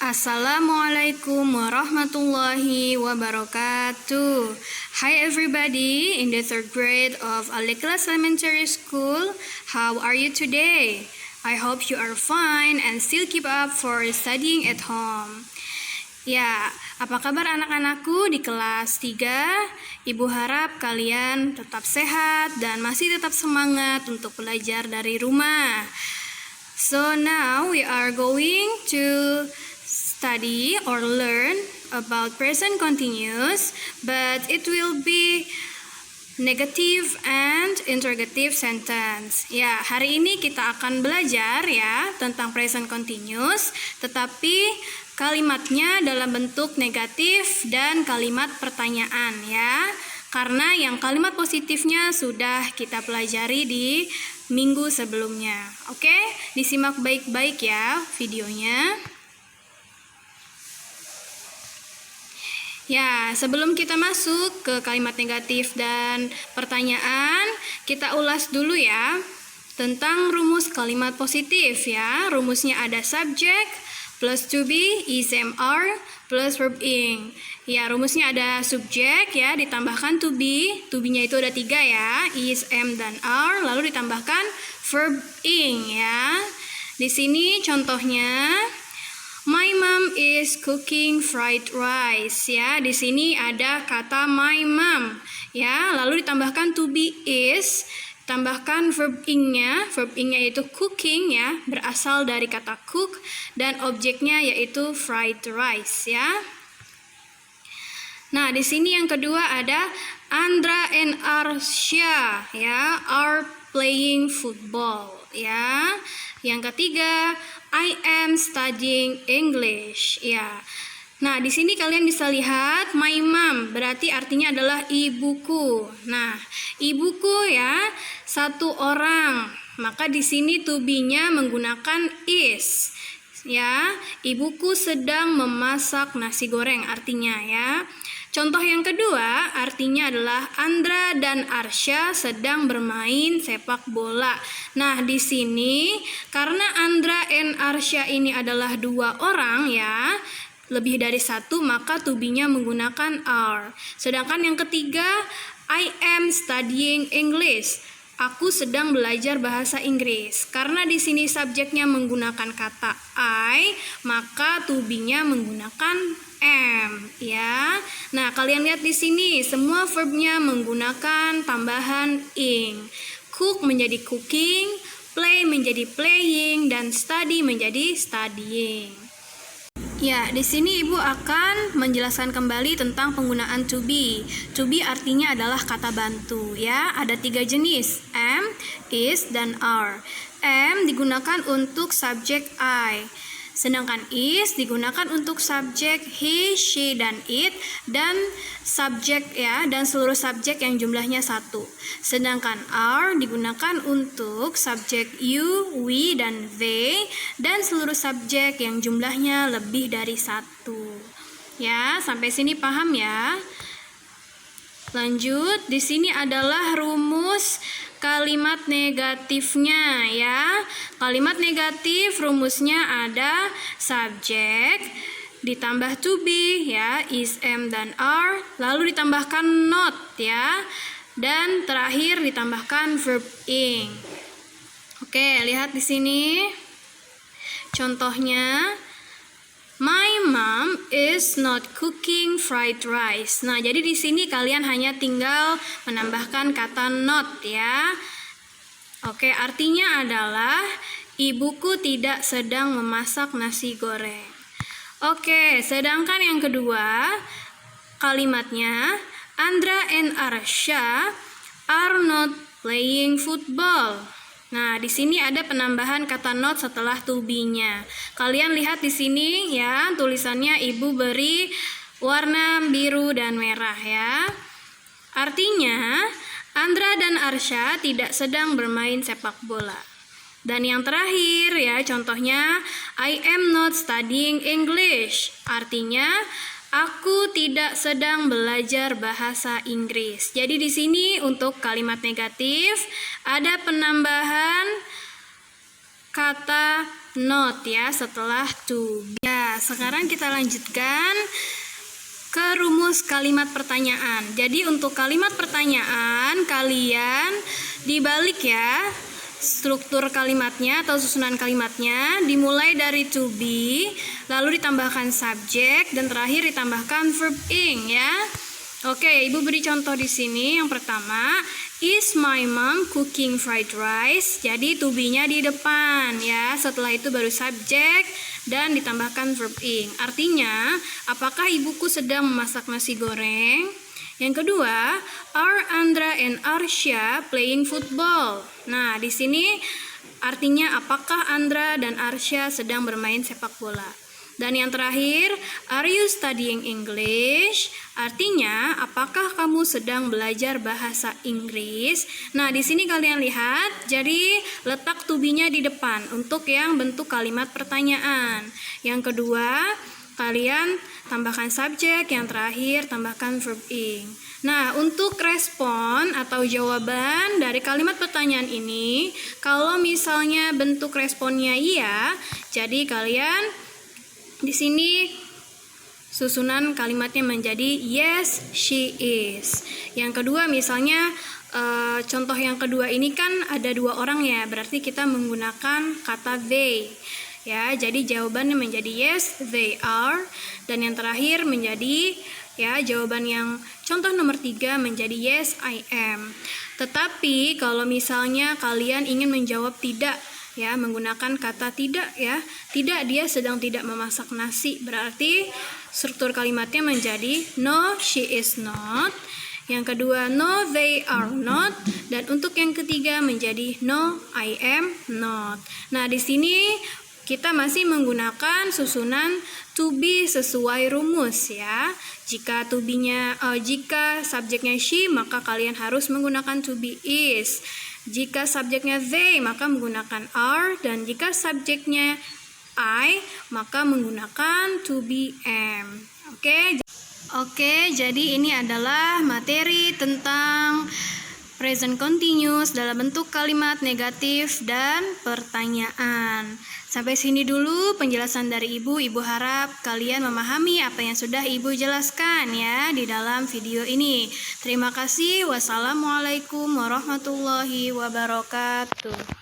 Assalamualaikum warahmatullahi wabarakatuh. Hi everybody in the third grade of Al-Ikhlas Elementary School. How are you today? I hope you are fine and still keep up for studying at home. Ya, apa kabar anak-anakku di kelas 3? Ibu harap kalian tetap sehat dan masih tetap semangat untuk belajar dari rumah. So now we are going to study or learn about present continuous, but it will be negative and interrogative sentence. Ya, hari ini kita akan belajar ya tentang present continuous, tetapi kalimatnya dalam bentuk negatif dan kalimat pertanyaan ya. Karena yang kalimat positifnya sudah kita pelajari di minggu sebelumnya. Oke, disimak baik-baik ya videonya. Ya, sebelum kita masuk ke kalimat negatif dan pertanyaan, kita ulas dulu ya tentang rumus kalimat positif ya. Rumusnya ada subject plus to be, is, am, are, plus verb ing. Ya, rumusnya ada subjek ya, ditambahkan to be. To be-nya itu ada 3 ya, is, am, dan are, lalu ditambahkan verb ing ya. Di sini contohnya, my mom is cooking fried rice ya. Di sini ada kata my mom ya, lalu ditambahkan to be is, tambahkan verb ing-nya. Verb ing-nya yaitu cooking ya, berasal dari kata cook dan objeknya yaitu fried rice ya. Nah, di sini yang kedua ada Andra and Arsya ya, are playing football ya. Yang ketiga, I am studying English ya. Nah, di sini kalian bisa lihat my mom berarti artinya adalah ibuku. Nah, ibuku ya, satu orang. Maka di sini to be-nya menggunakan is. Ya, ibuku sedang memasak nasi goreng artinya ya. Contoh yang kedua artinya adalah Andra dan Arsya sedang bermain sepak bola. Nah, di sini karena Andra and Arsya ini adalah 2 orang ya, lebih dari 1, maka to be-nya menggunakan are. Sedangkan yang ketiga, I am studying English. Aku sedang belajar bahasa Inggris. Karena di sini subjeknya menggunakan kata I, maka to be-nya menggunakan am ya. Nah, kalian lihat di sini semua verbnya menggunakan tambahan ing. Cook menjadi cooking, play menjadi playing, dan study menjadi studying. Ya, di sini Ibu akan menjelaskan kembali tentang penggunaan to be. To be artinya adalah kata bantu ya. Ada 3 jenis, am, is, dan are. Am digunakan untuk subjek I. Sedangkan is digunakan untuk subjek he, she, dan it, dan subjek ya, dan seluruh subjek yang jumlahnya 1. Sedangkan are digunakan untuk subjek you, we, dan they, dan seluruh subjek yang jumlahnya lebih dari 1. Ya, sampai sini paham ya? Lanjut, di sini adalah rumus kalimat negatifnya ya. Kalimat negatif rumusnya ada subjek ditambah to be ya, is, am, dan are, lalu ditambahkan not ya, dan terakhir ditambahkan verb ing. Oke, lihat di sini contohnya, my mom is not cooking fried rice. Nah, jadi di sini kalian hanya tinggal menambahkan kata not ya. Oke, artinya adalah ibuku tidak sedang memasak nasi goreng. Oke, sedangkan yang kedua kalimatnya Andra and Arsya are not playing football. Nah, di sini ada penambahan kata not setelah to be-nya. Kalian lihat di sini ya, tulisannya Ibu beri warna biru dan merah ya. Artinya, Andra dan Arsya tidak sedang bermain sepak bola. Dan yang terakhir ya, contohnya I am not studying English. Artinya, aku tidak sedang belajar bahasa Inggris. Jadi di sini untuk kalimat negatif ada penambahan kata not ya setelah to be. Ya, sekarang kita lanjutkan ke rumus kalimat pertanyaan. Jadi untuk kalimat pertanyaan kalian dibalik ya struktur kalimatnya atau susunan kalimatnya, dimulai dari to be, lalu ditambahkan subjek dan terakhir ditambahkan verb ing ya. Oke, Ibu beri contoh di sini. Yang pertama, is my mom cooking fried rice? Jadi to be-nya di depan ya. Setelah itu baru subjek dan ditambahkan verb ing. Artinya, apakah ibuku sedang memasak nasi goreng? Yang kedua, are Andra and Arsya playing football? Nah, di sini artinya apakah Andra dan Arsya sedang bermain sepak bola? Dan yang terakhir, are you studying English? Artinya, apakah kamu sedang belajar bahasa Inggris? Nah, di sini kalian lihat, jadi letak to be-nya di depan untuk yang bentuk kalimat pertanyaan. Yang kedua, kalian tambahkan subjek, yang terakhir tambahkan verb ing. Nah, untuk respon atau jawaban dari kalimat pertanyaan ini, kalau misalnya bentuk responnya iya, jadi kalian di sini susunan kalimatnya menjadi yes, she is. Yang kedua misalnya contoh yang kedua ini kan ada dua orang ya, berarti kita menggunakan kata they. Ya, jadi jawabannya menjadi yes, they are. Dan yang terakhir menjadi ya jawaban yang contoh nomor 3 menjadi yes, I am. Tetapi kalau misalnya kalian ingin menjawab tidak ya menggunakan kata tidak ya, tidak, dia sedang tidak memasak nasi, berarti struktur kalimatnya menjadi no, she is not. Yang kedua, no, they are not. Dan untuk yang ketiga menjadi no, I am not. Nah, di sini kita masih menggunakan susunan to be sesuai rumus ya. Jika to be-nya jika subjeknya she, maka kalian harus menggunakan to be is. Jika subjeknya they, maka menggunakan are, dan jika subjeknya I, maka menggunakan to be am. Oke, jadi ini adalah materi tentang present continuous dalam bentuk kalimat negatif dan pertanyaan. Sampai sini dulu penjelasan dari Ibu. Ibu harap kalian memahami apa yang sudah Ibu jelaskan ya di dalam video ini. Terima kasih. Wassalamualaikum warahmatullahi wabarakatuh.